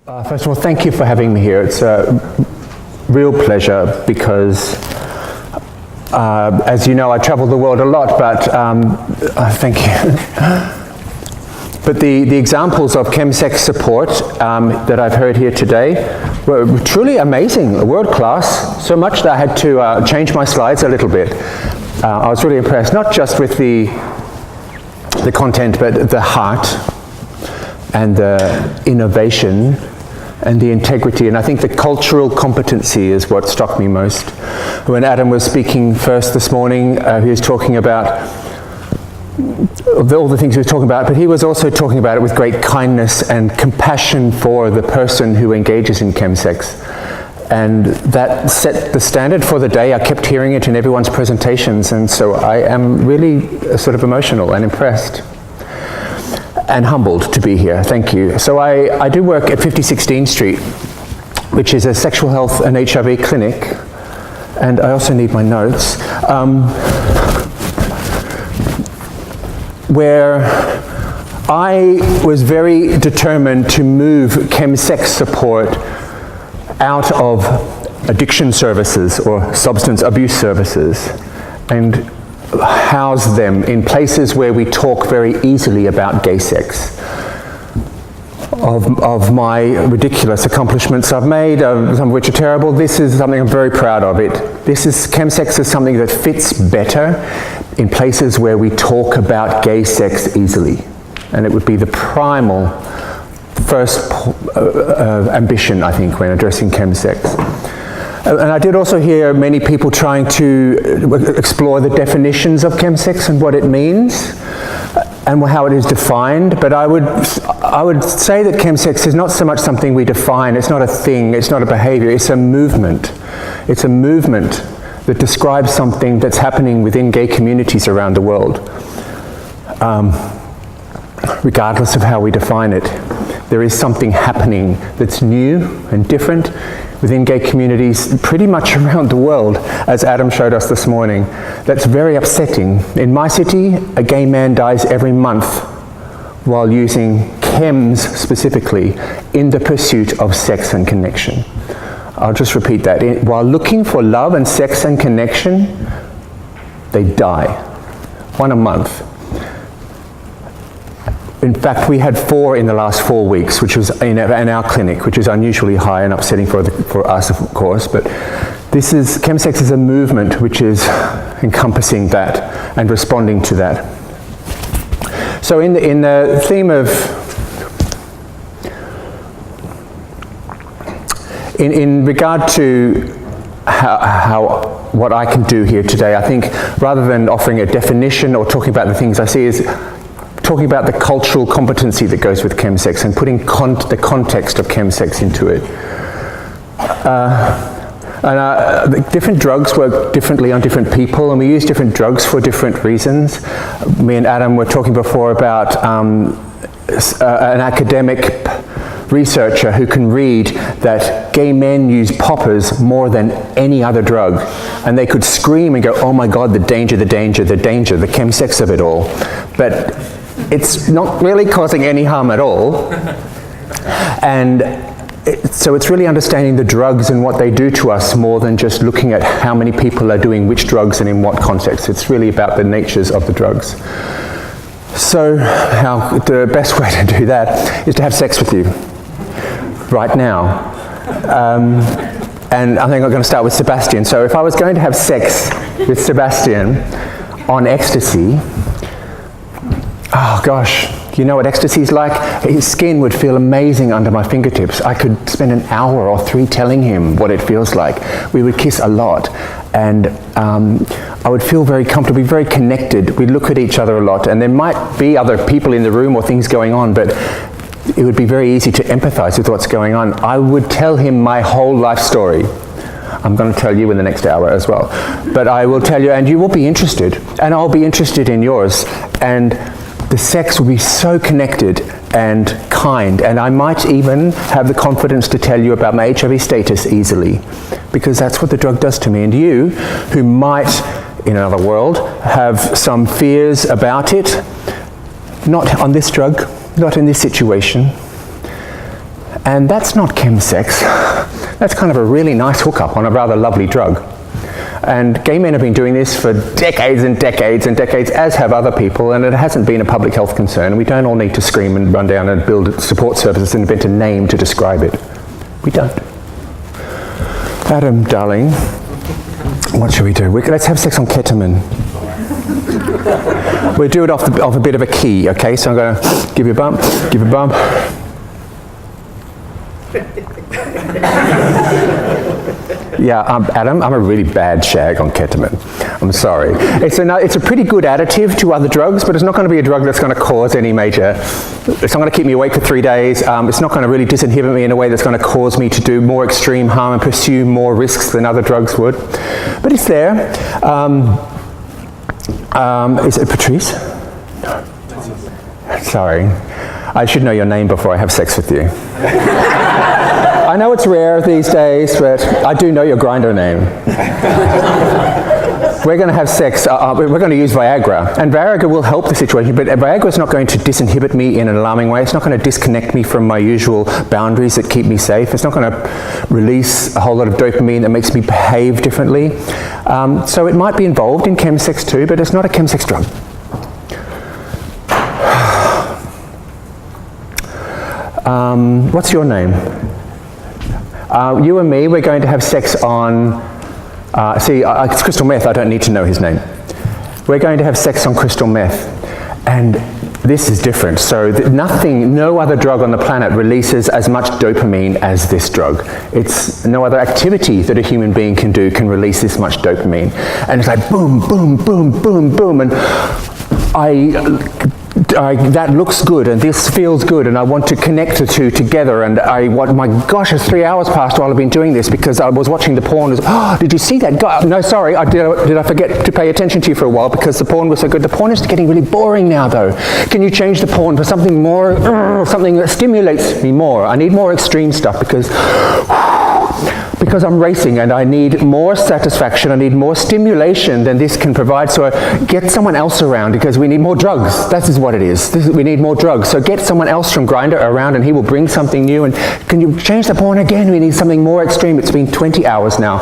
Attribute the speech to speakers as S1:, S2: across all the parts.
S1: First of all, thank you for having me here. It's a real pleasure because, as you know, I travel the world a lot, but thank you. But the examples of chemsex support that I've heard here today were truly amazing, world class, so much that I had to change my slides a little bit. I was really impressed, not just with the content, but the heart and the innovation and the integrity, and I think the cultural competency is what struck me most. When Adam was speaking first this morning, he was talking about all the things he was talking about, but he was also talking about it with great kindness and compassion for the person who engages in chemsex. And that set the standard for the day. I kept hearing it in everyone's presentations, and so I am really sort of emotional and impressed and humbled to be here. Thank you. So I do work at 5016 Street, which is a sexual health and HIV clinic, and I also need my notes, where I was very determined to move chemsex support out of addiction services or substance abuse services and house them in places where we talk very easily about gay sex. Of my ridiculous accomplishments I've made, some of which are terrible, this is something I'm very proud of. Chemsex is something that fits better in places where we talk about gay sex easily. And it would be the primal first ambition, I think, when addressing chemsex. And I did also hear many people trying to explore the definitions of chemsex and what it means and how it is defined. But I would say that chemsex is not so much something we define. It's not a thing. It's not a behavior. It's a movement. It's a movement that describes something that's happening within gay communities around the world, regardless of how we define it. There is something happening that's new and different within gay communities pretty much around the world, as Adam showed us this morning. That's very upsetting. In my city, a gay man dies every month while using chems specifically in the pursuit of sex and connection. I'll just repeat that. While looking for love and sex and connection, they die. One a month. In fact, we had 4 in the last 4 weeks, which was in our clinic, which is unusually high and upsetting for us, of course. But chemsex is a movement which is encompassing that and responding to that. So in the theme of, in regard to what I can do here today, I think rather than offering a definition or talking about the things I see, is talking about the cultural competency that goes with chemsex and putting the context of chemsex into it. Different drugs work differently on different people, and we use different drugs for different reasons. Me and Adam were talking before about an academic researcher who can read that gay men use poppers more than any other drug, and they could scream and go, "Oh my God, the danger, the danger, the danger," the chemsex of it all. But it's not really causing any harm at all. And so it's really understanding the drugs and what they do to us more than just looking at how many people are doing which drugs and in what context. It's really about the natures of the drugs. So the best way to do that is to have sex with you right now. And I think I'm going to start with Sebastian. So if I was going to have sex with Sebastian on ecstasy, oh gosh, you know what ecstasy is like? His skin would feel amazing under my fingertips. I could spend an hour or 3 telling him what it feels like. We would kiss a lot, and I would feel very comfortable, be very connected. We'd look at each other a lot, and there might be other people in the room or things going on, but it would be very easy to empathize with what's going on. I would tell him my whole life story. I'm going to tell you in the next hour as well. But I will tell you, and you will be interested, and I'll be interested in yours. And the sex will be so connected and kind, and I might even have the confidence to tell you about my HIV status easily, because that's what the drug does to me. And you, who might, in another world, have some fears about it, not on this drug, not in this situation, And that's not chemsex. That's kind of a really nice hookup on a rather lovely drug. And gay men have been doing this for decades and decades and decades, as have other people, and it hasn't been a public health concern. We don't all need to scream and run down and build support services and invent a name to describe it. We don't. Adam, darling, what should we do? Let's have sex on ketamine. We'll do it off a bit of a key, okay? So I'm going to give you a bump, give you a bump. Yeah, Adam, I'm a really bad shag on ketamine. I'm sorry. It's a pretty good additive to other drugs, but it's not going to be a drug that's going to cause any major... It's not going to keep me awake for 3 days. It's not going to really disinhibit me in a way that's going to cause me to do more extreme harm and pursue more risks than other drugs would. But it's there. Is it Patrice? No. Sorry. I should know your name before I have sex with you. I know it's rare these days, but I do know your Grindr name. We're going to have sex. We're going to use Viagra. And Viagra will help the situation, but Viagra is not going to disinhibit me in an alarming way. It's not going to disconnect me from my usual boundaries that keep me safe. It's not going to release a whole lot of dopamine that makes me behave differently. So it might be involved in chemsex too, but it's not a chemsex drug. What's your name? You and me, we're going to have sex on... it's crystal meth, I don't need to know his name. We're going to have sex on crystal meth. And this is different. So no other drug on the planet releases as much dopamine as this drug. It's no other activity that a human being can do can release this much dopamine. And it's like boom, boom, boom, boom, boom. And that looks good and this feels good and I want to connect the two together, and my gosh, it's 3 hours past while I've been doing this because I was watching the porn. Did you see that guy? No, sorry, did I forget to pay attention to you for a while because the porn was so good? The porn is getting really boring now though. Can you change the porn for something more, something that stimulates me more? I need more extreme stuff because I'm racing and I need more satisfaction, I need more stimulation than this can provide, so get someone else around because we need more drugs. That is what it is. We need more drugs. So get someone else from Grindr around and he will bring something new, and can you change the porn again? We need something more extreme. It's been 20 hours now.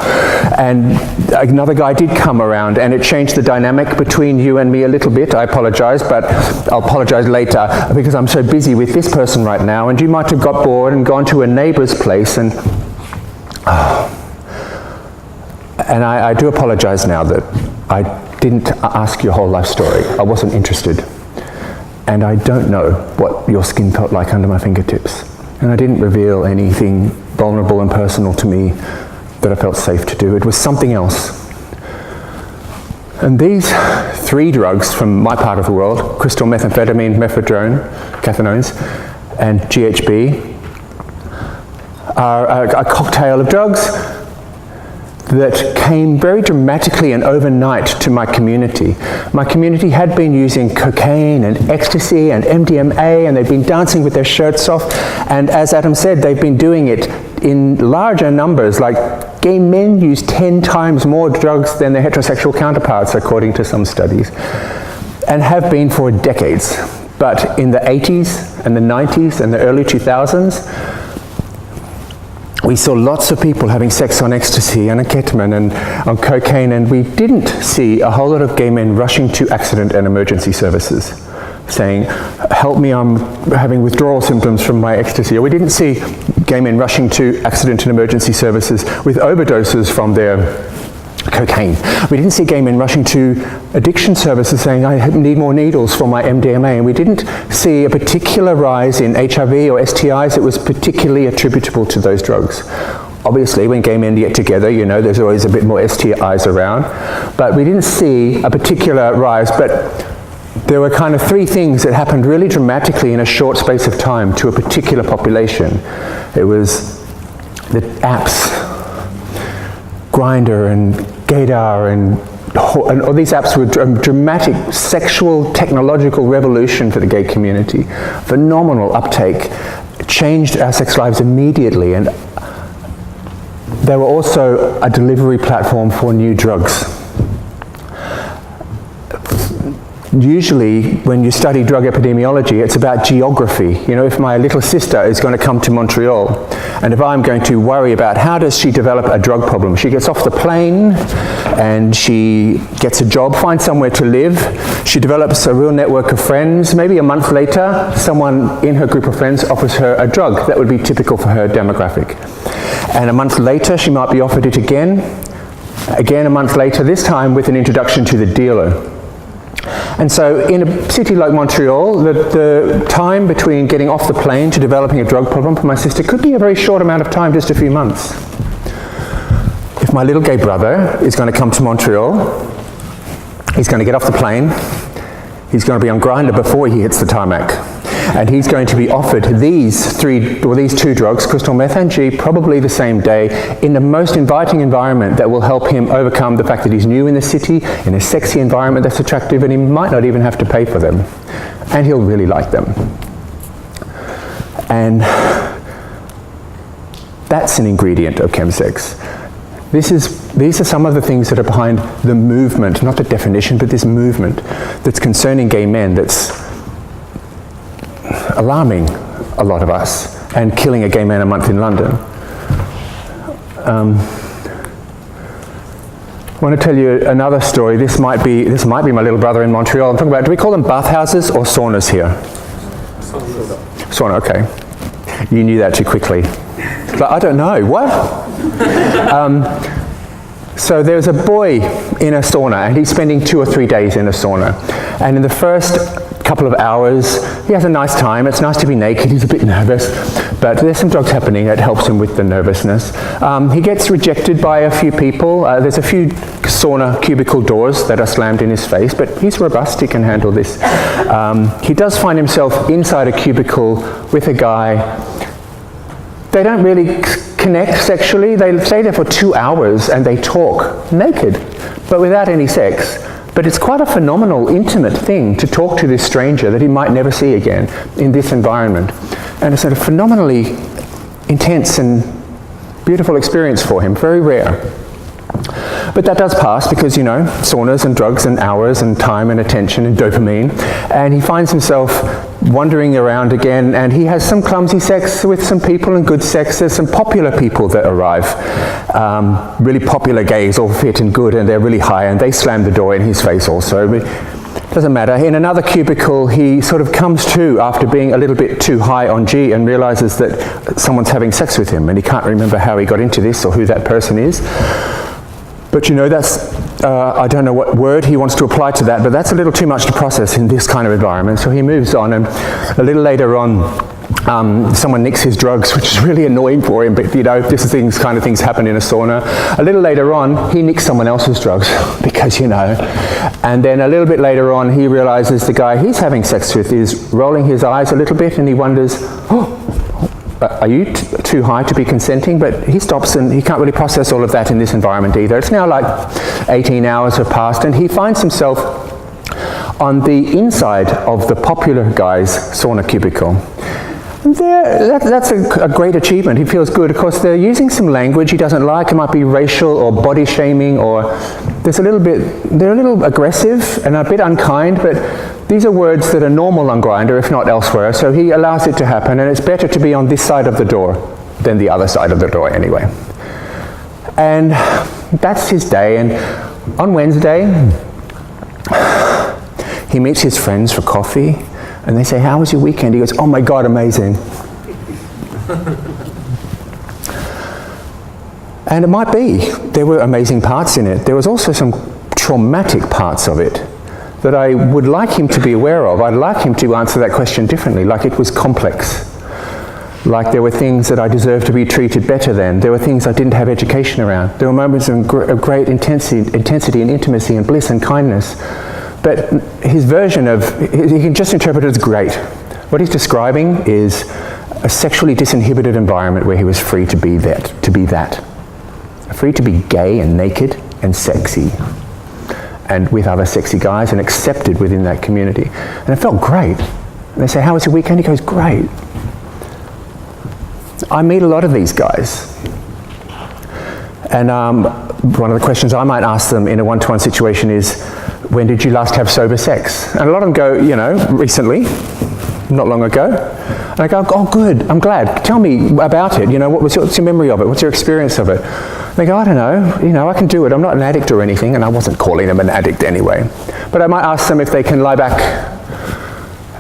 S1: And another guy did come around and it changed the dynamic between you and me a little bit. I apologize, but I'll apologize later because I'm so busy with this person right now, and you might have got bored and gone to a neighbor's place and I do apologize now that I didn't ask your whole life story. I wasn't interested. And I don't know what your skin felt like under my fingertips. And I didn't reveal anything vulnerable and personal to me that I felt safe to do. It was something else. And these 3 drugs from my part of the world, crystal methamphetamine, methadone, cathinones, and GHB, are a cocktail of drugs that came very dramatically and overnight to my community. My community had been using cocaine and ecstasy and MDMA, and they'd been dancing with their shirts off, and as Adam said, they've been doing it in larger numbers. Like gay men use 10 times more drugs than their heterosexual counterparts, according to some studies, and have been for decades. But in the 80s and the 90s and the early 2000s, we saw lots of people having sex on ecstasy and on ketamine and on cocaine, and we didn't see a whole lot of gay men rushing to accident and emergency services saying, help me, I'm having withdrawal symptoms from my ecstasy. Or we didn't see gay men rushing to accident and emergency services with overdoses from their cocaine. We didn't see gay men rushing to addiction services saying, I need more needles for my MDMA. And we didn't see a particular rise in HIV or STIs that was particularly attributable to those drugs. Obviously, when gay men get together, you know, there's always a bit more STIs around. But we didn't see a particular rise, but there were kind of 3 things that happened really dramatically in a short space of time to a particular population. It was the apps, Grindr and Gaydar and all these apps were a dramatic sexual technological revolution for the gay community. Phenomenal uptake, changed our sex lives immediately, and they were also a delivery platform for new drugs. usually when you study drug epidemiology, it's about geography. You know, if my little sister is going to come to Montreal, and if I'm going to worry about how does she develop a drug problem, she gets off the plane and she gets a job, finds somewhere to live, she develops a real network of friends, maybe a month later someone in her group of friends offers her a drug that would be typical for her demographic. And a month later she might be offered it again a month later, this time with an introduction to the dealer. And so in a city like Montreal, the time between getting off the plane to developing a drug problem for my sister could be a very short amount of time, just a few months. If my little gay brother is going to come to Montreal, he's going to get off the plane, he's going to be on Grindr before he hits the tarmac. And he's going to be offered these two drugs, crystal meth and G, probably the same day, in the most inviting environment that will help him overcome the fact that he's new in the city, in a sexy environment that's attractive, and he might not even have to pay for them. And he'll really like them. And that's an ingredient of chemsex. These are some of the things that are behind the movement, not the definition, but this movement that's concerning gay men, that's alarming a lot of us and killing a gay man a month in London. I want to tell you another story. This might be my little brother in Montreal. I'm talking about, do we call them bathhouses or saunas here? Sauna, okay. You knew that too quickly. But I don't know, what? So there's a boy in a sauna and he's spending 2 or 3 days in a sauna. And in the first couple of hours, he has a nice time. It's nice to be naked. He's a bit nervous, but there's some drugs happening that helps him with the nervousness. He gets rejected by a few people. There's a few sauna cubicle doors that are slammed in his face, but he's robust. He can handle this. He does find himself inside a cubicle with a guy. They don't really connect sexually. They stay there for 2 hours and they talk naked, but without any sex. But it's quite a phenomenal, intimate thing to talk to this stranger that he might never see again in this environment. And it's a phenomenally intense and beautiful experience for him, very rare. But that does pass because, you know, saunas and drugs and hours and time and attention and dopamine. And he finds himself wandering around again, and he has some clumsy sex with some people and good sex. There's some popular people that arrive. Really popular gays, all fit and good, and they're really high, and they slam the door in his face also. But doesn't matter. In another cubicle, he sort of comes to after being a little bit too high on G and realizes that someone's having sex with him, and he can't remember how he got into this or who that person is. But you know, that's, I don't know what word he wants to apply to that, but that's a little too much to process in this kind of environment. So he moves on, and a little later on, someone nicks his drugs, which is really annoying for him, but you know, this kind of things happen in a sauna. A little later on, he nicks someone else's drugs, because you know. And then a little bit later on, he realizes the guy he's having sex with is rolling his eyes a little bit, and he wonders, oh, are you too high to be consenting? But he stops, and he can't really process all of that in this environment either. It's now like 18 hours have passed, and he finds himself on the inside of the popular guy's sauna cubicle. And that's a great achievement. He feels good. Of course, they're using some language he doesn't like. It might be racial or body shaming, or they're a little aggressive and a bit unkind, but these are words that are normal on Grindr, if not elsewhere, so he allows it to happen, and it's better to be on this side of the door than the other side of the door anyway. And that's his day, and on Wednesday, he meets his friends for coffee, and they say, "How was your weekend?" He goes, "Oh my God, amazing." And it might be, there were amazing parts in it. There was also some traumatic parts of it that I would like him to be aware of. I'd like him to answer that question differently, like it was complex. Like there were things that I deserved to be treated better than. There were things I didn't have education around. There were moments of great intensity and intimacy and bliss and kindness. But his version of, he can just interpret it as great. What he's describing is a sexually disinhibited environment where he was free to be that. Free to be gay and naked and sexy, and with other sexy guys, and accepted within that community. And it felt great. And they say, "How was your weekend?" He goes, "Great." I meet a lot of these guys. And one of the questions I might ask them in a one-to-one situation is, when did you last have sober sex? And a lot of them go, you know, recently, not long ago. And I go, oh good, I'm glad. Tell me about it. You know, what's your memory of it? What's your experience of it? And they go, I don't know, you know, I can do it. I'm not an addict or anything, and I wasn't calling them an addict anyway. But I might ask them if they can lie back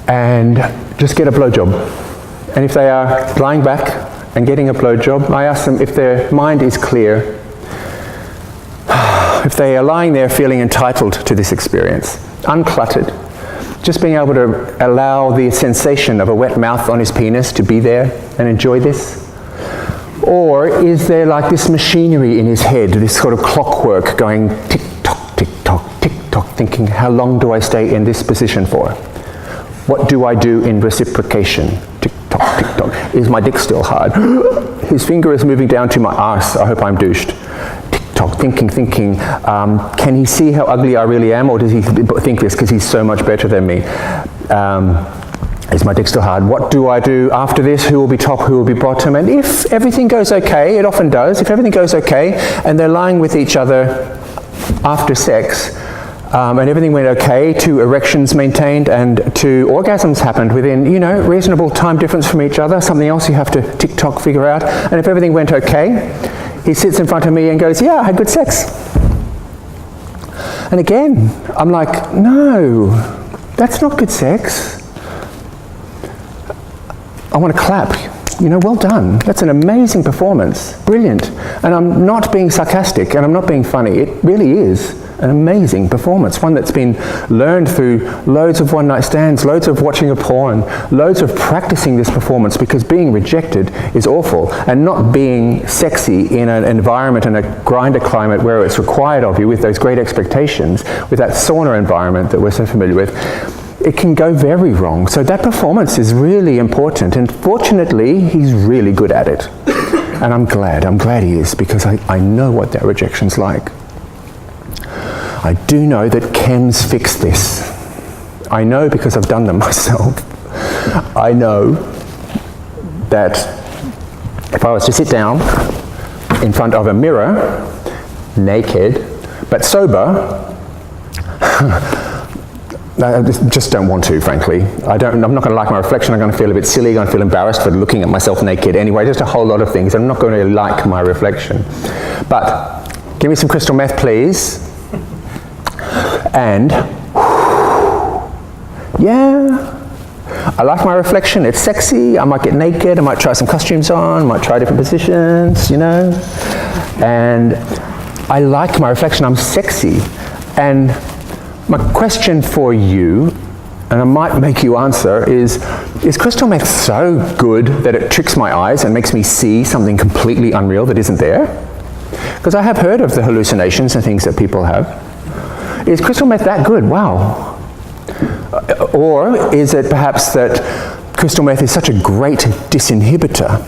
S1: and just get a blowjob. And if they are lying back and getting a blowjob, I ask them if their mind is clear, if they are lying there feeling entitled to this experience, uncluttered, just being able to allow the sensation of a wet mouth on his penis to be there and enjoy this. Or is there like this machinery in his head, this sort of clockwork going tick-tock, tick-tock, tick-tock, thinking, how long do I stay in this position for? What do I do in reciprocation? Tick-tock, tick-tock. Is my dick still hard? His finger is moving down to my arse. I hope I'm douched. Tick-tock, thinking. Can he see how ugly I really am, or does he think this because he's so much better than me? Is my dick still hard? What do I do after this? Who will be top? Who will be bottom? And if everything goes okay, it often does, if everything goes okay, and they're lying with each other after sex, and everything went okay, 2 erections maintained and 2 orgasms happened within, you know, reasonable time difference from each other, something else you have to tick-tock figure out, and if everything went okay, he sits in front of me and goes, yeah, I had good sex. And again, I'm like, no, that's not good sex. I want to clap. You know, well done. That's an amazing performance. Brilliant. And I'm not being sarcastic and I'm not being funny. It really is an amazing performance. One that's been learned through loads of one-night stands, loads of watching a porn, loads of practicing this performance, because being rejected is awful. And not being sexy in an environment and a grinder climate where it's required of you with those great expectations, with that sauna environment that we're so familiar with, it can go very wrong. So that performance is really important, and fortunately he's really good at it. And I'm glad he is, because I know what that rejection's like. I do know that chems fix this. I know because I've done them myself. I know that if I was to sit down in front of a mirror, naked, but sober, I just don't want to, frankly. I'm not going to like my reflection. I'm going to feel a bit silly. I'm going to feel embarrassed for looking at myself naked anyway. Just a whole lot of things. I'm not going to really like my reflection. But give me some crystal meth, please. And yeah, I like my reflection. It's sexy. I might get naked. I might try some costumes on. I might try different positions, you know. And I like my reflection. I'm sexy. And my question for you, and I might make you answer, is crystal meth so good that it tricks my eyes and makes me see something completely unreal that isn't there? Because I have heard of the hallucinations and things that people have. Is crystal meth that good? Wow. Or is it perhaps that crystal meth is such a great disinhibitor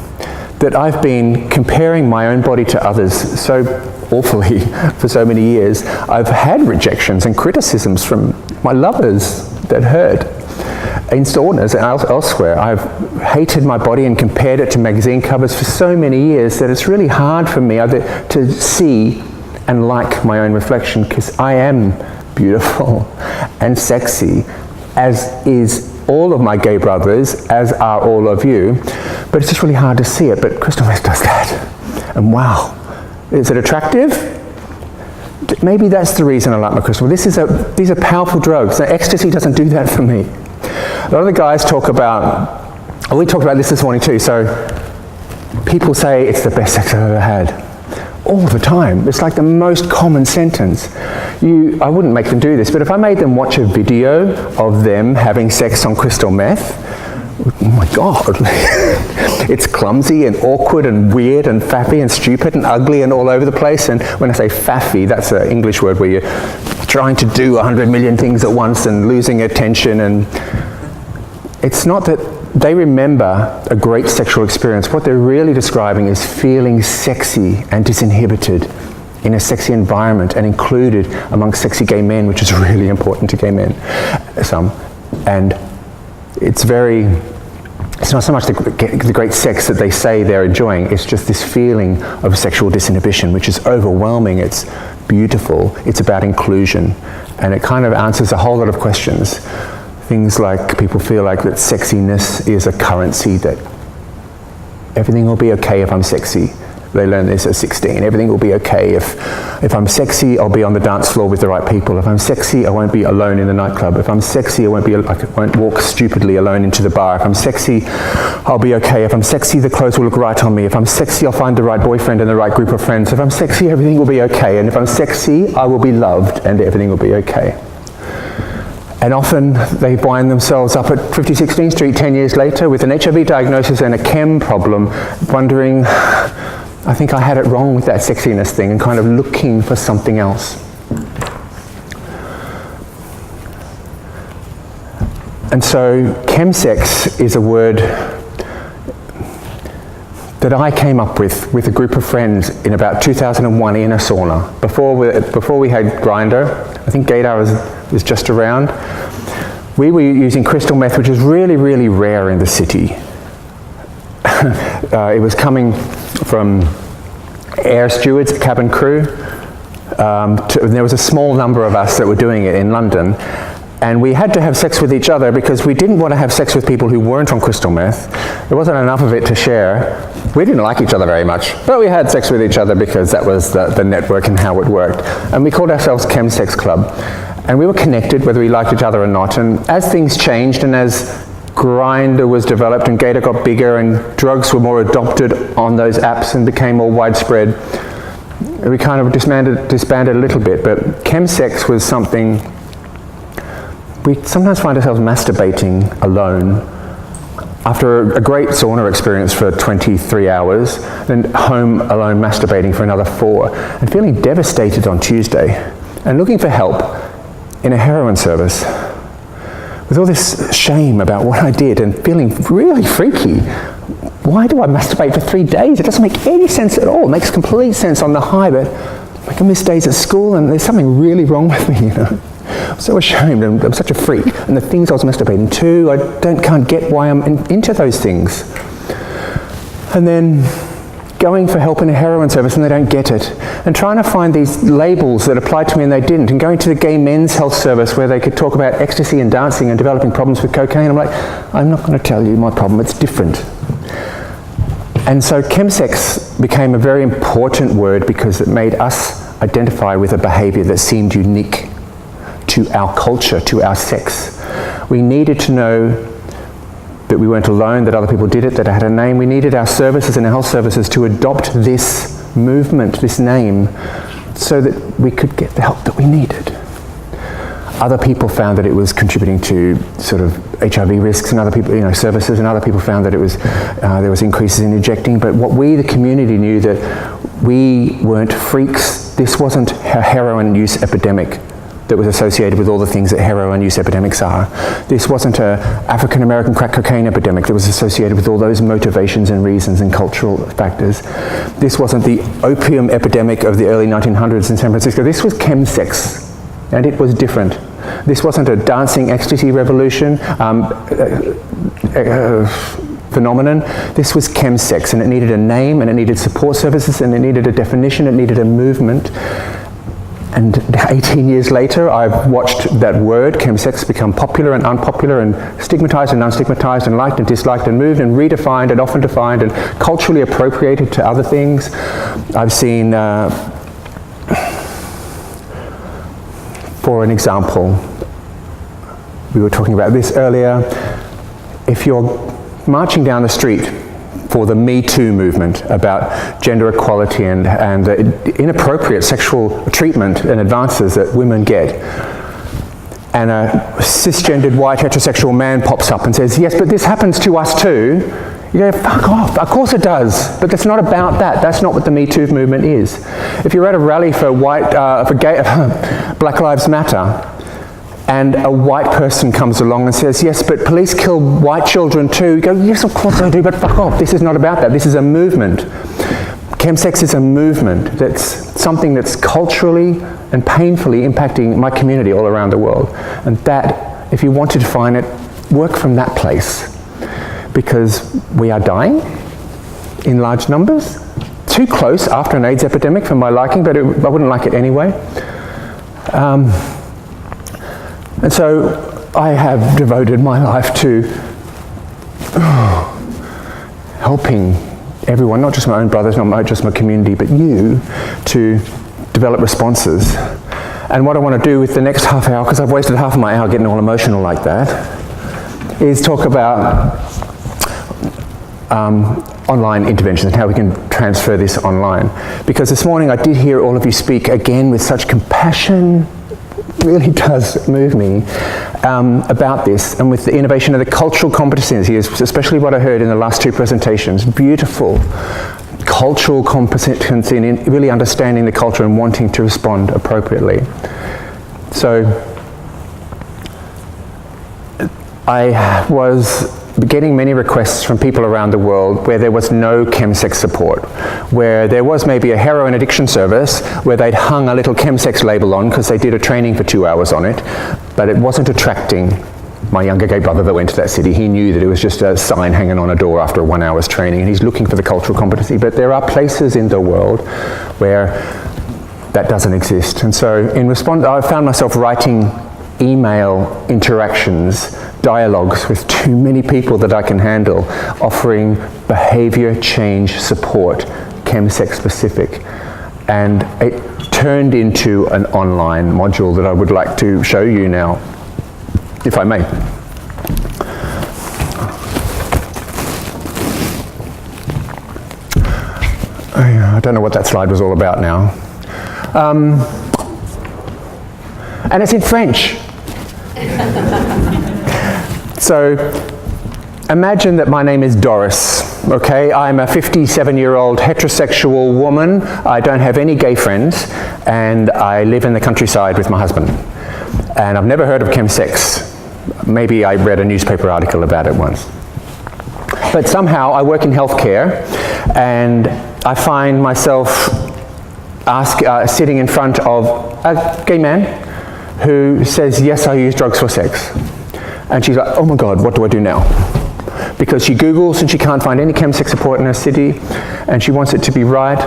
S1: that I've been comparing my own body to others so awfully for so many years? I've had rejections and criticisms from my lovers that hurt in saunas and elsewhere. I've hated my body and compared it to magazine covers for so many years that it's really hard for me to see and like my own reflection, because I am beautiful and sexy, as is all of my gay brothers, as are all of you, but it's just really hard to see it. But crystal meth does that, and wow, is it attractive? Maybe that's the reason I like my crystal. These are powerful drugs. Now, ecstasy doesn't do that for me. A lot of the guys talk about, we talked about this morning too, so people say it's the best sex I've ever had. All the time. It's like the most common sentence. I wouldn't make them do this, but if I made them watch a video of them having sex on crystal meth, oh my God. It's clumsy and awkward and weird and faffy and stupid and ugly and all over the place. And when I say faffy, that's an English word where you're trying to do 100 million things at once and losing attention. And it's not that they remember a great sexual experience. What they're really describing is feeling sexy and disinhibited in a sexy environment and included amongst sexy gay men, which is really important to gay men. And it's not so much the great sex that they say they're enjoying, it's just this feeling of sexual disinhibition, which is overwhelming. It's beautiful. It's about inclusion. And it kind of answers a whole lot of questions. Things like people feel like that sexiness is a currency, that everything will be okay if I'm sexy. They learned this at 16. Everything will be okay if I'm sexy, I'll be on the dance floor with the right people. If I'm sexy, I won't be alone in the nightclub. If I'm sexy, I won't walk stupidly alone into the bar. If I'm sexy, I'll be okay. If I'm sexy, the clothes will look right on me. If I'm sexy, I'll find the right boyfriend and the right group of friends. If I'm sexy, everything will be okay. And if I'm sexy, I will be loved and everything will be okay. And often they wind themselves up at 50 16th Street 10 years later with an HIV diagnosis and a chem problem, wondering, I think I had it wrong with that sexiness thing, and kind of looking for something else. And so chemsex is a word that I came up with a group of friends in about 2001 in a sauna. Before we had Grindr, I think Gaydar was just around. We were using crystal meth, which is really, really rare in the city. It was coming from air stewards, cabin crew. There was a small number of us that were doing it in London. And we had to have sex with each other because we didn't want to have sex with people who weren't on crystal meth. There wasn't enough of it to share. We didn't like each other very much, but we had sex with each other because that was the network and how it worked. And we called ourselves Chemsex Club. And we were connected whether we liked each other or not. And as things changed and as Grindr was developed and Gator got bigger and drugs were more adopted on those apps and became more widespread, we kind of disbanded a little bit. But chemsex was something. We sometimes find ourselves masturbating alone after a great sauna experience for 23 hours, then home alone masturbating for another 4, and feeling devastated on Tuesday, and looking for help in a heroin service with all this shame about what I did and feeling really freaky. Why do I masturbate for 3 days? It doesn't make any sense at all. It makes complete sense on the high, but I miss days at school and there's something really wrong with me, you know. I'm so ashamed, and I'm such a freak. And the things I was masturbating to, I can't get why I'm into those things. And then going for help in a heroin service and they don't get it. And trying to find these labels that applied to me and they didn't. And going to the gay men's health service where they could talk about ecstasy and dancing and developing problems with cocaine. I'm like, I'm not going to tell you my problem, it's different. And so chemsex became a very important word because it made us identify with a behavior that seemed unique to our culture, to our sex. We needed to know that we weren't alone, that other people did it, that it had a name. We needed our services and our health services to adopt this movement, this name, so that we could get the help that we needed. Other people found that it was contributing to sort of HIV risks, and other people, services, and other people found that it was there was increases in ejecting. But what we, the community, knew that we weren't freaks. This wasn't a heroin use epidemic that was associated with all the things that heroin use epidemics are. This wasn't an African American crack cocaine epidemic that was associated with all those motivations and reasons and cultural factors. This wasn't the opium epidemic of the early 1900s in San Francisco. This was chemsex, and it was different. This wasn't a dancing ecstasy revolution phenomenon. This was chemsex, and it needed a name, and it needed support services, and it needed a definition, it needed a movement. And 18 years later, I've watched that word, chemsex, become popular and unpopular and stigmatized and unstigmatized and liked and disliked and moved and redefined and often defined and culturally appropriated to other things. I've seen, for an example, we were talking about this earlier, if you're marching down the street for the Me Too movement about gender equality and the inappropriate sexual treatment and advances that women get, and a cisgendered white heterosexual man pops up and says, yes, but this happens to us too, you go, fuck off, of course it does, but it's not about that. That's not what the Me Too movement is. If you're at a rally for Black Lives Matter, and a white person comes along and says, yes, but police kill white children too. You go, yes, of course they do, but fuck off. This is not about that. This is a movement. Chemsex is a movement. That's something that's culturally and painfully impacting my community all around the world. And that, if you want to define it, work from that place. Because we are dying in large numbers. Too close after an AIDS epidemic for my liking, but I wouldn't like it anyway. And so I have devoted my life to helping everyone, not just my own brothers, not just my community, but you, to develop responses. And what I want to do with the next half hour, because I've wasted half of my hour getting all emotional like that, is talk about online interventions and how we can transfer this online. Because this morning I did hear all of you speak again with such compassion, really does move me, about this, and with the innovation of the cultural competencies, especially what I heard in the last two presentations, beautiful cultural competency in really understanding the culture and wanting to respond appropriately. So I was getting many requests from people around the world where there was no chemsex support, where there was maybe a heroin addiction service where they'd hung a little chemsex label on because they did a training for 2 hours on it, but it wasn't attracting my younger gay brother that went to that city. He knew that it was just a sign hanging on a door after 1 hour's training, and he's looking for the cultural competency. But there are places in the world where that doesn't exist. And so in response, I found myself writing email interactions, dialogues with too many people that I can handle, offering behavior change support, chemsex specific. And it turned into an online module that I would like to show you now, if I may. I don't know what that slide was all about now. And it's in French. So imagine that my name is Doris, okay? I'm a 57-year-old heterosexual woman. I don't have any gay friends, and I live in the countryside with my husband. And I've never heard of chemsex. Maybe I read a newspaper article about it once. But somehow I work in healthcare, and I find myself sitting in front of a gay man who says, yes, I use drugs for sex. And she's like, oh my God, what do I do now? Because she Googles and she can't find any chemsex support in her city, and she wants it to be right.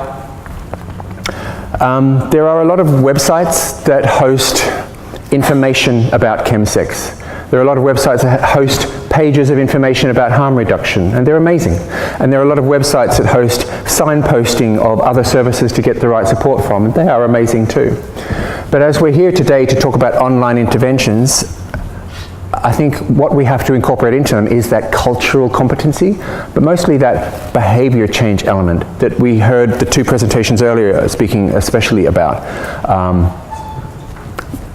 S1: There are a lot of websites that host information about chemsex. There are a lot of websites that host pages of information about harm reduction, and they're amazing. And there are a lot of websites that host signposting of other services to get the right support from, and they are amazing too. But as we're here today to talk about online interventions, I think what we have to incorporate into them is that cultural competency, but mostly that behavior change element that we heard the two presentations earlier speaking especially about.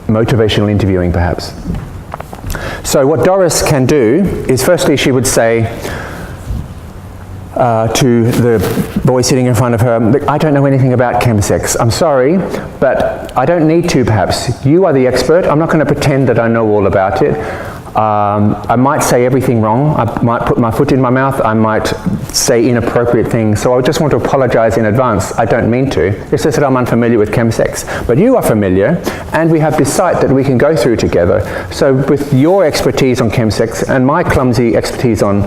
S1: Motivational interviewing, perhaps. So what Doris can do is, firstly, she would say to the boy sitting in front of her, look, I don't know anything about chemsex. I'm sorry, but I don't need to, perhaps. You are the expert. I'm not going to pretend that I know all about it. I might say everything wrong. I might put my foot in my mouth. I might say inappropriate things. So I just want to apologize in advance. I don't mean to. It's just that I'm unfamiliar with chemsex. But you are familiar, and we have this site that we can go through together. So with your expertise on chemsex and my clumsy expertise on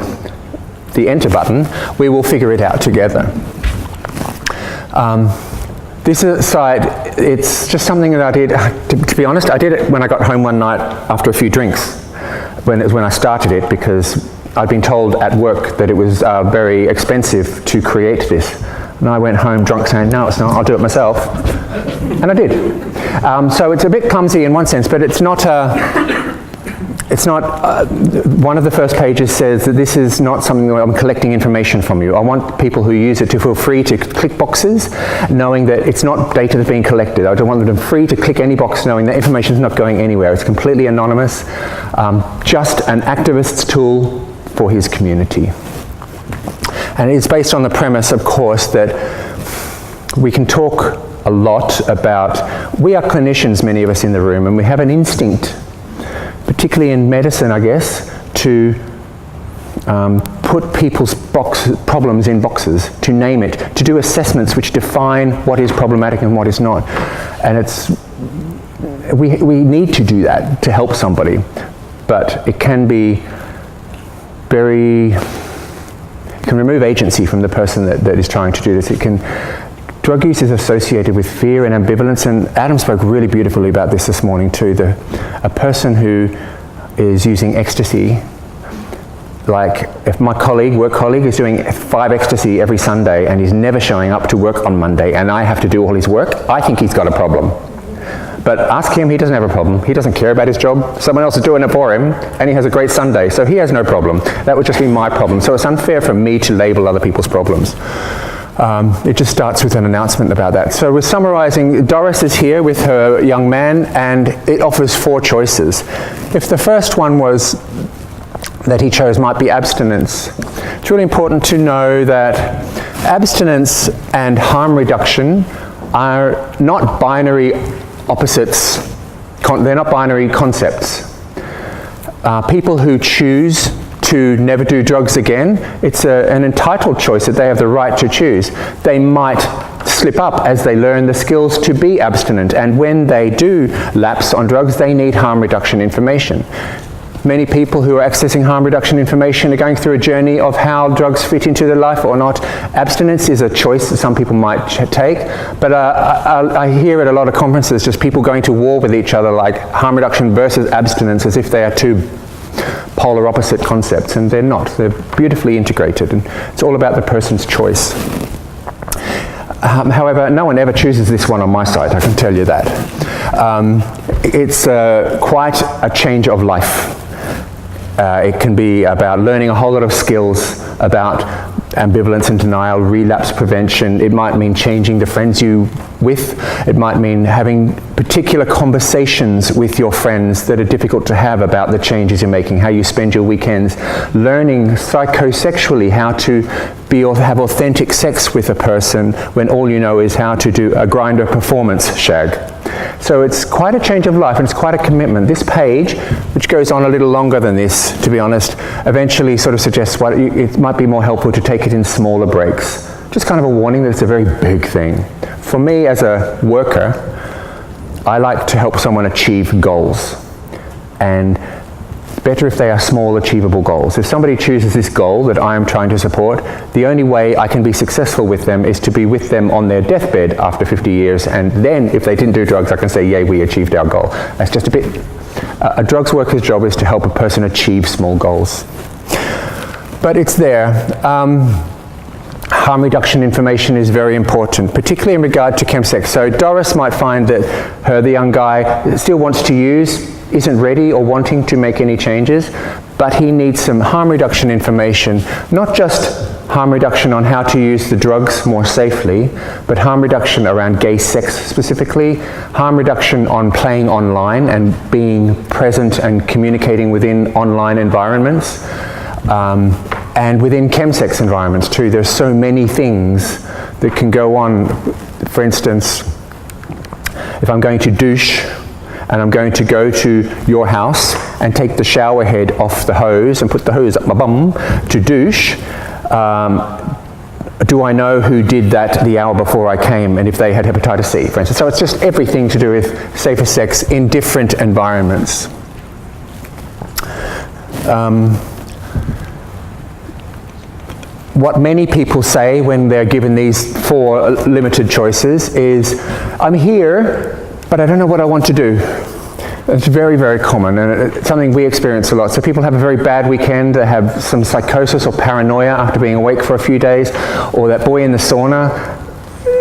S1: the enter button, we will figure it out together. This site, it's just something that I did, to be honest, I did it when I got home one night after a few drinks. When I started it, because I'd been told at work that it was very expensive to create this. And I went home drunk saying, no, it's not, I'll do it myself. And I did. So it's a bit clumsy in one sense, but it's not, one of the first pages says that this is not something where I'm collecting information from you. I want people who use it to feel free to click boxes, knowing that it's not data that's being collected. I don't want them free to click any box knowing that information is not going anywhere. It's completely anonymous, just an activist's tool for his community. And it's based on the premise, of course, that we can talk a lot about, we are clinicians, many of us in the room, and we have an instinct, particularly in medicine, I guess, to put people's problems in boxes, to name it, to do assessments which define what is problematic and what is not. And we need to do that to help somebody, but it can be it can remove agency from the person that is trying to do this. It can drug use is associated with fear and ambivalence, and Adam spoke really beautifully about this morning too. A person who is using ecstasy, like if my work colleague is doing 5 ecstasy every Sunday and he's never showing up to work on Monday and I have to do all his work, I think he's got a problem. But ask him, he doesn't have a problem. He doesn't care about his job. Someone else is doing it for him and he has a great Sunday, so he has no problem. That would just be my problem. So it's unfair for me to label other people's problems. It just starts with an announcement about that. So we're summarizing. Doris is here with her young man and it offers 4 choices. If the first one was that he chose might be abstinence, it's really important to know that abstinence and harm reduction are not binary opposites. They're not binary concepts. People who choose to never do drugs again, it's an entitled choice that they have the right to choose. They might slip up as they learn the skills to be abstinent, and when they do lapse on drugs, they need harm reduction information. Many people who are accessing harm reduction information are going through a journey of how drugs fit into their life or not. Abstinence is a choice that some people might take, but I hear at a lot of conferences just people going to war with each other, like harm reduction versus abstinence, as if they are 2 polar opposite concepts, and they're not. They're beautifully integrated, and it's all about the person's choice. However, no one ever chooses this one on my site, I can tell you that. It's quite a change of life. It can be about learning a whole lot of skills about ambivalence and denial, relapse prevention. It might mean changing the friends you with. It might mean having particular conversations with your friends that are difficult to have about the changes you're making, how you spend your weekends, learning psychosexually how to be or have authentic sex with a person when all you know is how to do a grinder performance shag. So it's quite a change of life, and it's quite a commitment. This page, which goes on a little longer than this, to be honest, eventually sort of suggests it might be more helpful to take it in smaller breaks. Just kind of a warning that it's a very big thing. For me as a worker, I like to help someone achieve goals. And better if they are small, achievable goals. If somebody chooses this goal that I am trying to support, the only way I can be successful with them is to be with them on their deathbed after 50 years, and then if they didn't do drugs, I can say, yay, we achieved our goal. That's just a bit... a drugs worker's job is to help a person achieve small goals. But it's there. Harm reduction information is very important, particularly in regard to chemsex. So Doris might find that the young guy still wants to use, isn't ready or wanting to make any changes, but he needs some harm reduction information, not just harm reduction on how to use the drugs more safely, but harm reduction around gay sex specifically, harm reduction on playing online and being present and communicating within online environments, and within chemsex environments too. There's so many things that can go on. For instance, if I'm going to douche and I'm going to go to your house and take the shower head off the hose and put the hose up my bum to douche, do I know who did that the hour before I came and if they had hepatitis C, for instance? So it's just everything to do with safer sex in different environments. What many people say when they're given these 4 limited choices is, I'm here, but I don't know what I want to do. It's very, very common, and it's something we experience a lot. So people have a very bad weekend, they have some psychosis or paranoia after being awake for a few days, or that boy in the sauna,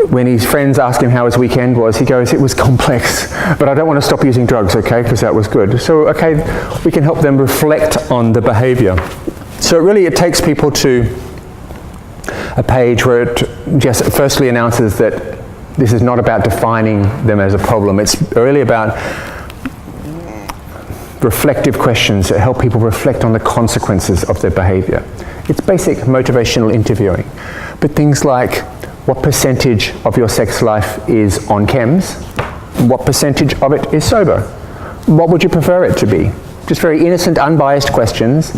S1: when his friends ask him how his weekend was, he goes, it was complex, but I don't want to stop using drugs, okay, because that was good. So, okay, we can help them reflect on the behavior. So it takes people to a page where it just firstly announces that this is not about defining them as a problem. It's really about reflective questions that help people reflect on the consequences of their behavior. It's basic motivational interviewing. But things like, what percentage of your sex life is on chems? What percentage of it is sober? What would you prefer it to be? Just very innocent, unbiased questions.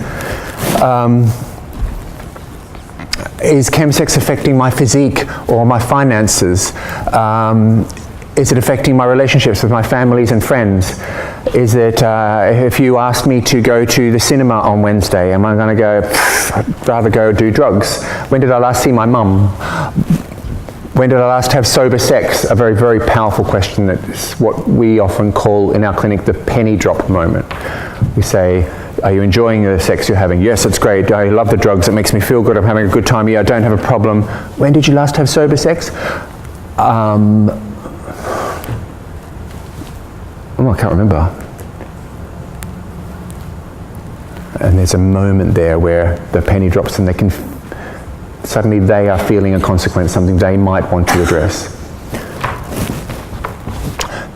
S1: Is chemsex affecting my physique or my finances? Is it affecting my relationships with my families and friends? Is it, if you asked me to go to the cinema on Wednesday, am I going to go, I'd rather go do drugs? When did I last see my mum? When did I last have sober sex? A very, very powerful question. That's what we often call in our clinic the penny drop moment. We say, are you enjoying the sex you're having? Yes, it's great. I love the drugs. It makes me feel good. I'm having a good time. Yeah, I don't have a problem. When did you last have sober sex? Oh, I can't remember. And there's a moment there where the penny drops and they can suddenly they are feeling a consequence, something they might want to address.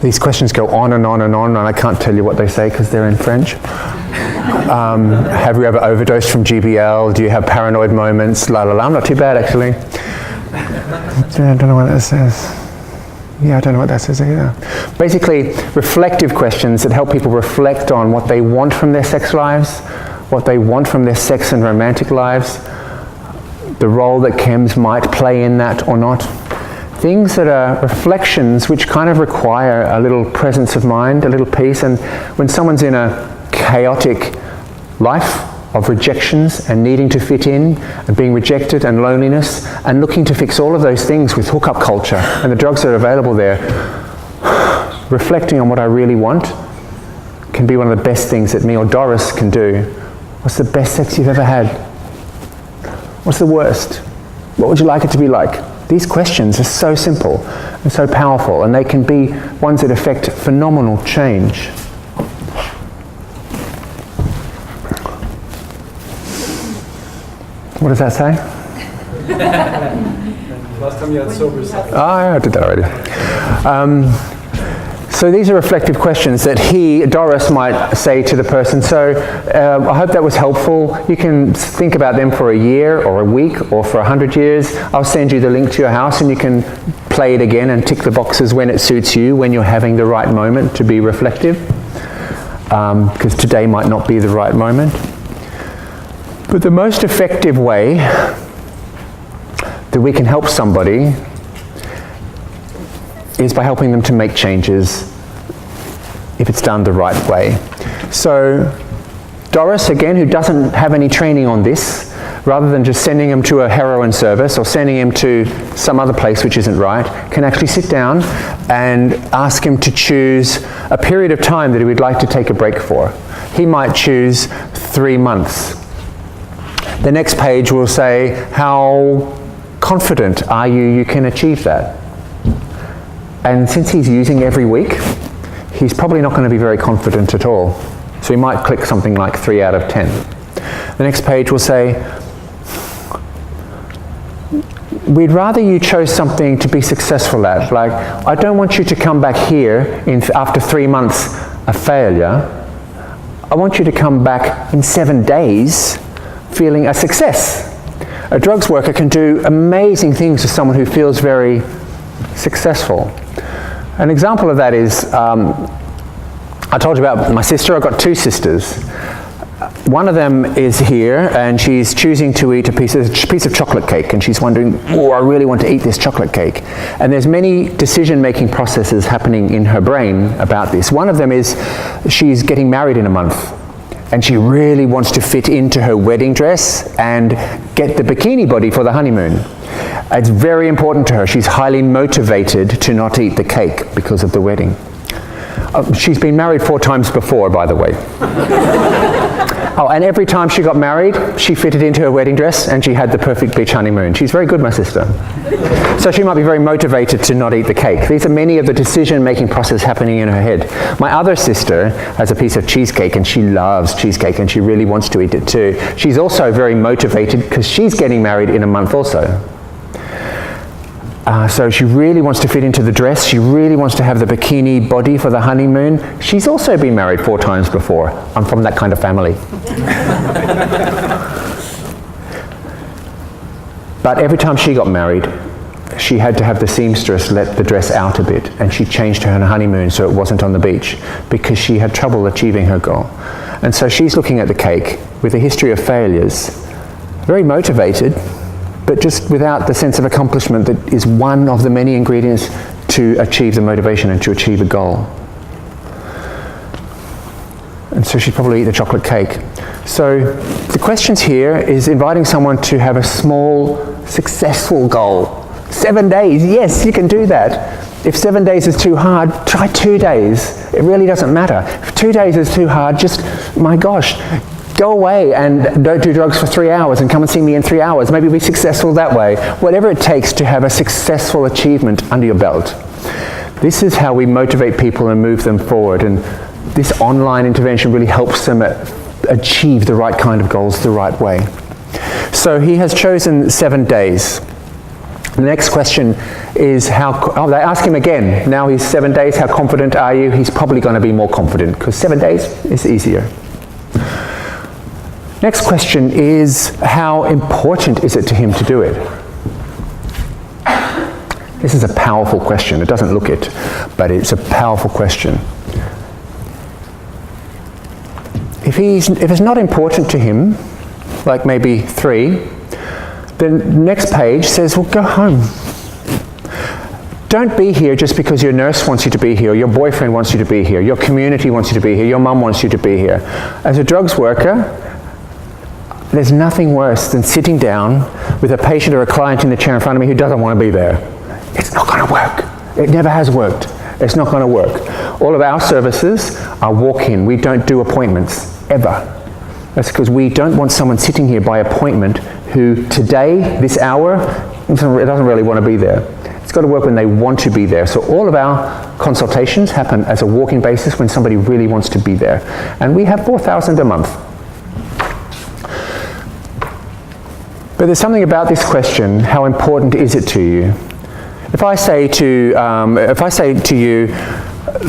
S1: These questions go on and on and on, and I can't tell you what they say because they're in French. Have you ever overdosed from GBL? Do you have paranoid moments? La la la. Not too bad, actually. I don't know what that says. Yeah, I don't know what that says either. Basically, reflective questions that help people reflect on what they want from their sex lives, what they want from their sex and romantic lives, the role that chems might play in that or not. Things that are reflections which kind of require a little presence of mind, a little peace. And when someone's in a chaotic life of rejections and needing to fit in and being rejected and loneliness and looking to fix all of those things with hookup culture and the drugs that are available there, reflecting on what I really want can be one of the best things that me or Doris can do. What's the best sex you've ever had? What's the worst? What would you like it to be like? These questions are so simple and so powerful, and they can be ones that affect phenomenal change. What does that say?
S2: Last time you had sober sex.
S1: Oh, yeah, I did that already. So these are reflective questions that Doris might say to the person. So I hope that was helpful. You can think about them for a year or a week or for 100 years. I'll send you the link to your house and you can play it again and tick the boxes when it suits you, when you're having the right moment to be reflective. Because today might not be the right moment. But the most effective way that we can help somebody is by helping them to make changes if it's done the right way. So Doris, again, who doesn't have any training on this, rather than just sending him to a heroin service or sending him to some other place which isn't right, can actually sit down and ask him to choose a period of time that he would like to take a break for. He might choose 3 months. The next page will say, how confident are you can achieve that? And since he's using every week, he's probably not going to be very confident at all. So he might click something like 3 out of 10. The next page will say, we'd rather you chose something to be successful at. Like, I don't want you to come back here after 3 months a failure. I want you to come back in 7 days feeling a success. A drugs worker can do amazing things to someone who feels very successful. An example of that is, I told you about my sister. I've got 2 sisters. One of them is here and she's choosing to eat a piece of chocolate cake, and she's wondering, oh, I really want to eat this chocolate cake. And there's many decision-making processes happening in her brain about this. One of them is she's getting married in a month and she really wants to fit into her wedding dress and get the bikini body for the honeymoon. It's very important to her. She's highly motivated to not eat the cake because of the wedding. She's been married 4 times before, by the way. Oh, and every time she got married, she fitted into her wedding dress and she had the perfect beach honeymoon. She's very good, my sister. So she might be very motivated to not eat the cake. These are many of the decision-making processes happening in her head. My other sister has a piece of cheesecake and she loves cheesecake and she really wants to eat it too. She's also very motivated because she's getting married in a month also. So she really wants to fit into the dress. She really wants to have the bikini body for the honeymoon. She's also been married 4 times before. I'm from that kind of family. But every time she got married, she had to have the seamstress let the dress out a bit, and she changed her honeymoon so it wasn't on the beach because she had trouble achieving her goal. And so she's looking at the cake with a history of failures, very motivated, but just without the sense of accomplishment that is one of the many ingredients to achieve the motivation and to achieve a goal. And so she'd probably eat the chocolate cake. So the questions here is inviting someone to have a small, successful goal, 7 days, yes, you can do that. If 7 days is too hard, try 2 days. It really doesn't matter. If 2 days is too hard, just, my gosh, go away and don't do drugs for 3 hours and come and see me in 3 hours. Maybe be successful that way. Whatever it takes to have a successful achievement under your belt. This is how we motivate people and move them forward. And this online intervention really helps them achieve the right kind of goals the right way. So he has chosen 7 days. The next question is they ask him again. Now he's 7 days, how confident are you? He's probably going to be more confident because 7 days is easier. Next question is, how important is it to him to do it? This is a powerful question. It doesn't look it, but it's a powerful question. If it's not important to him, like maybe 3, then the next page says, well, go home. Don't be here just because your nurse wants you to be here, your boyfriend wants you to be here, your community wants you to be here, your mum wants you to be here. As a drugs worker, there's nothing worse than sitting down with a patient or a client in the chair in front of me who doesn't want to be there. It's not going to work. It never has worked. It's not going to work. All of our services are walk-in. We don't do appointments, ever. That's because we don't want someone sitting here by appointment who today, this hour, doesn't really want to be there. It's got to work when they want to be there. So all of our consultations happen as a walk-in basis when somebody really wants to be there. And we have 4,000 a month. But there's something about this question, how important is it to you? If I say to you,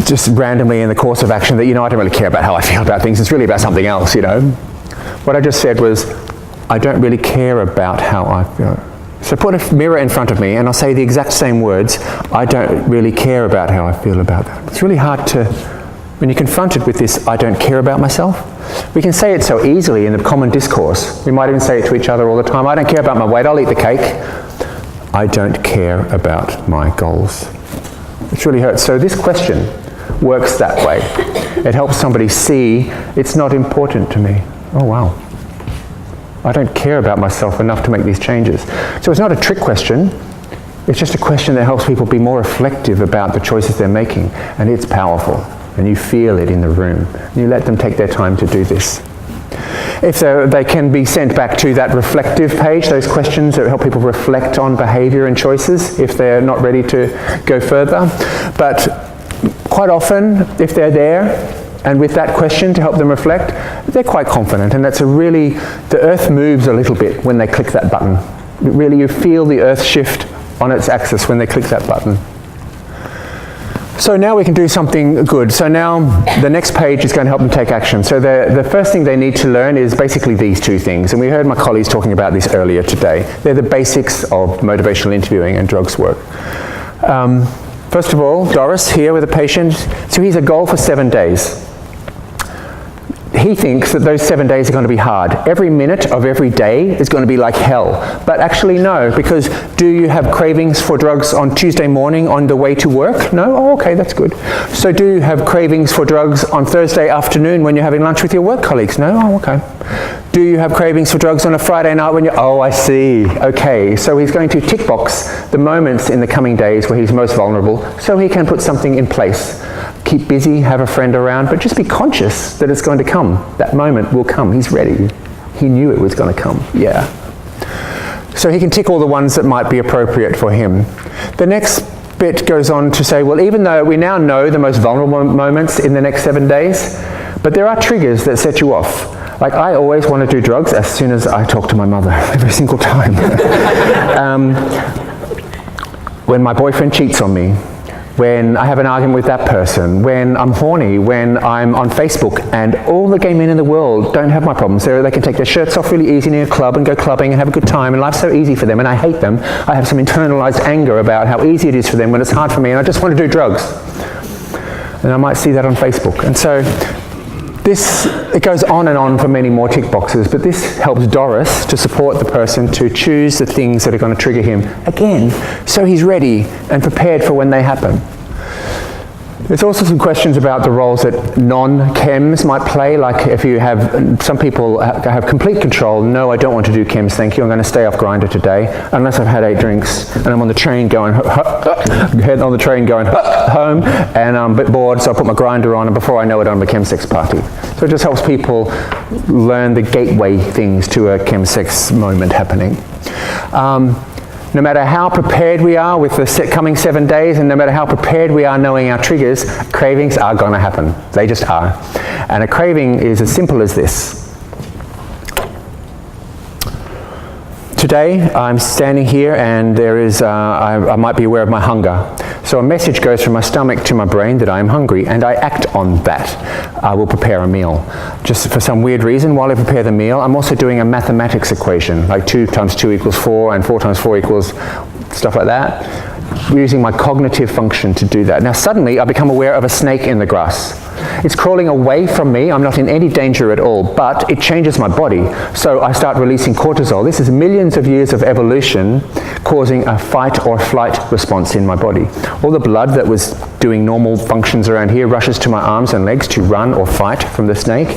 S1: just randomly in the course of action that, I don't really care about how I feel about things, it's really about something else, What I just said was, I don't really care about how I feel. So put a mirror in front of me and I'll say the exact same words, I don't really care about how I feel about that. It's really hard to, when you're confronted with this, I don't care about myself. We can say it so easily in the common discourse. We might even say it to each other all the time. I don't care about my weight, I'll eat the cake. I don't care about my goals. It really hurts. So this question works that way. It helps somebody see it's not important to me. Oh wow. I don't care about myself enough to make these changes. So it's not a trick question. It's just a question that helps people be more reflective about the choices they're making. And it's powerful. And you feel it in the room. You let them take their time to do this. If they can be sent back to that reflective page, those questions that help people reflect on behavior and choices if they're not ready to go further. But quite often, if they're there, and with that question to help them reflect, they're quite confident. And that's the earth moves a little bit when they click that button. Really, you feel the earth shift on its axis when they click that button. So now we can do something good. So now the next page is going to help them take action. So the first thing they need to learn is basically these 2 things. And we heard my colleagues talking about this earlier today. They're the basics of motivational interviewing and drugs work. First of all, Doris here with a patient. So he's a goal for 7 days. He thinks that those 7 days are going to be hard. Every minute of every day is going to be like hell. But actually no, because do you have cravings for drugs on Tuesday morning on the way to work? No? Oh, okay, that's good. So do you have cravings for drugs on Thursday afternoon when you're having lunch with your work colleagues? No? Oh, okay. Do you have cravings for drugs on a Friday night when you're, oh, I see. Okay, so he's going to tick box the moments in the coming days where he's most vulnerable so he can put something in place. Keep busy, have a friend around, but just be conscious that it's going to come. That moment will come. He's ready. He knew it was going to come. Yeah. So he can tick all the ones that might be appropriate for him. The next bit goes on to say, well, even though we now know the most vulnerable moments in the next 7 days, but there are triggers that set you off. Like I always want to do drugs as soon as I talk to my mother, every single time. When my boyfriend cheats on me, when I have an argument with that person, when I'm horny, when I'm on Facebook, and all the gay men in the world don't have my problems. They can take their shirts off really easy in a club and go clubbing and have a good time, and life's so easy for them, and I hate them. I have some internalized anger about how easy it is for them when it's hard for me, and I just want to do drugs. And I might see that on Facebook. And so it goes on and on for many more tick boxes, but this helps Doris to support the person to choose the things that are going to trigger him again, so he's ready and prepared for when they happen. There's also some questions about the roles that non-chems might play, like if you have, some people have complete control. No, I don't want to do chems, thank you. I'm going to stay off Grindr today, unless I've had 8 drinks and I'm on the train going home, and I'm a bit bored, so I put my Grindr on, and before I know it, I'm at a chemsex party. So it just helps people learn the gateway things to a chemsex moment happening. No matter how prepared we are with the coming 7 days, and no matter how prepared we are knowing our triggers, cravings are going to happen. They just are. And a craving is as simple as this. Today, I'm standing here and there is, I might be aware of my hunger. So a message goes from my stomach to my brain that I am hungry, and I act on that. I will prepare a meal. Just for some weird reason, while I prepare the meal, I'm also doing a mathematics equation, like 2 times 2 equals 4, and 4 times 4 equals stuff like that. We're using my cognitive function to do that. Now suddenly, I become aware of a snake in the grass. It's crawling away from me. I'm not in any danger at all, but it changes my body. So I start releasing cortisol. This is millions of years of evolution causing a fight or flight response in my body. All the blood that was doing normal functions around here rushes to my arms and legs to run or fight from the snake.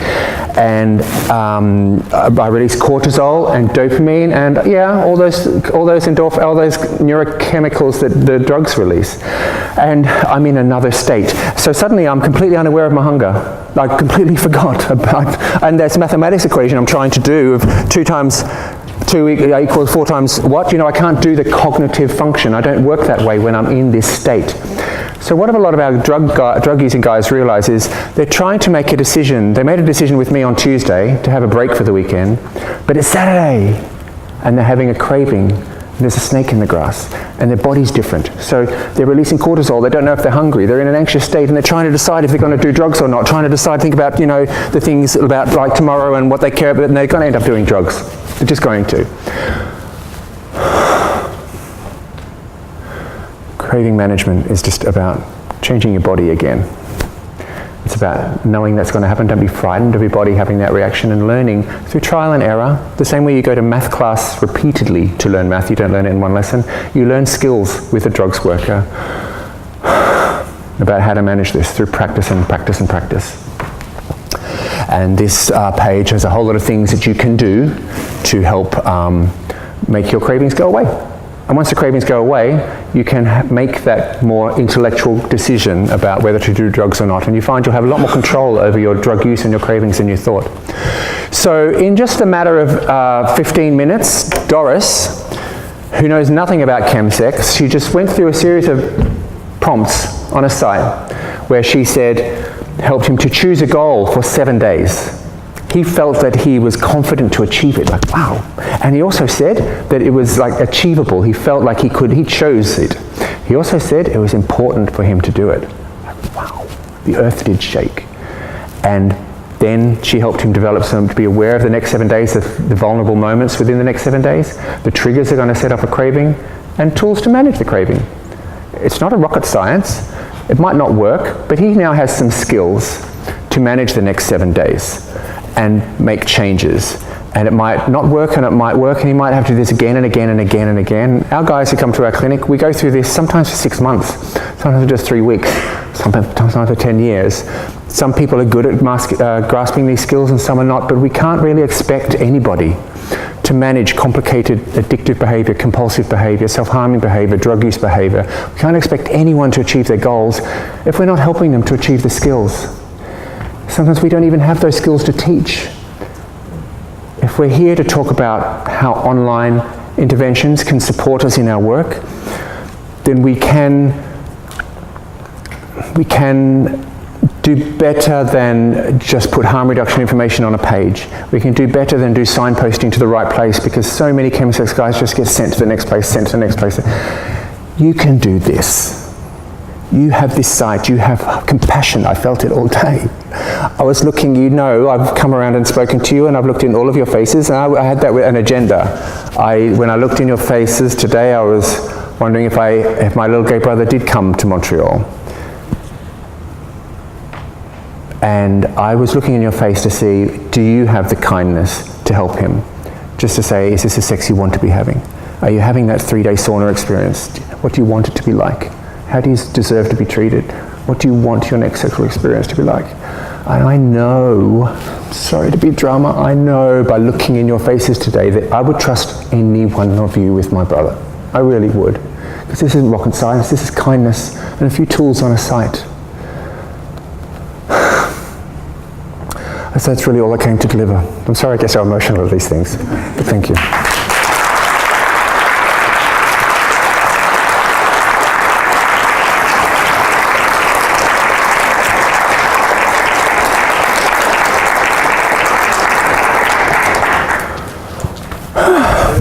S1: And I release cortisol and dopamine and all those neurochemicals that the drugs release. And I'm in another state. So suddenly I'm completely unaware of my hunger. I completely forgot about, and this mathematics equation I'm trying to do of 2 times 2 equals 4 times what? You know, I can't do the cognitive function. I don't work that way when I'm in this state. So what a lot of our drug using guys realize is they're trying to make a decision. They made a decision with me on Tuesday to have a break for the weekend, but it's Saturday and they're having a craving. And there's a snake in the grass, and their body's different. So they're releasing cortisol. They don't know if they're hungry. They're in an anxious state, and they're trying to decide if they're going to do drugs or not. Trying to decide, think about, you know, the things about like tomorrow and what they care about, and they're going to end up doing drugs. They're just going to. Craving management is just about changing your body again. It's about knowing that's going to happen. Don't be frightened of your body having that reaction, and learning through trial and error. The same way you go to math class repeatedly to learn math, you don't learn it in one lesson. You learn skills with a drugs worker about how to manage this through practice and practice and practice. And this page has a whole lot of things that you can do to help make your cravings go away. And once the cravings go away, you can make that more intellectual decision about whether to do drugs or not. And you find you'll have a lot more control over your drug use and your cravings than you thought. So in just a matter of 15 minutes, Doris, who knows nothing about chemsex, she just went through a series of prompts on a site where she said, helped him to choose a goal for 7 days. He felt that he was confident to achieve it, like, wow. And he also said that it was like achievable. He felt like he chose it. He also said it was important for him to do it. Like, wow, the earth did shake. And then she helped him develop to be aware of the next 7 days, the vulnerable moments within the next 7 days, the triggers that are going to set up a craving, and tools to manage the craving. It's not a rocket science. It might not work, but he now has some skills to manage the next 7 days and make changes. And it might not work and it might work, and he might have to do this again and again and again and again. Our guys who come to our clinic, we go through this sometimes for 6 months, sometimes for just 3 weeks, sometimes for 10 years. Some people are good at grasping these skills and some are not, but we can't really expect anybody to manage complicated addictive behavior, compulsive behavior, self-harming behavior, drug use behavior. We can't expect anyone to achieve their goals if we're not helping them to achieve the skills. Sometimes we don't even have those skills to teach. If we're here to talk about how online interventions can support us in our work, then we can do better than just put harm reduction information on a page. We can do better than do signposting to the right place, because so many chemsex guys just get sent to the next place, sent to the next place. You can do this. You have this site, you have compassion. I felt it all day. I was looking, you know, I've come around and spoken to you, and I've looked in all of your faces, and I had that with an agenda. When I looked in your faces today, I was wondering if my little gay brother did come to Montreal. And I was looking in your face to see, do you have the kindness to help him? Just to say, is this the sex you want to be having? Are you having that 3-day sauna experience? What do you want it to be like? How do you deserve to be treated? What do you want your next sexual experience to be like? And I know, sorry to be drama, I know by looking in your faces today that I would trust any one of you with my brother. I really would. Because this isn't rocket science, this is kindness and a few tools on a site. So that's really all I came to deliver. I'm sorry I get so emotional at these things, but thank you.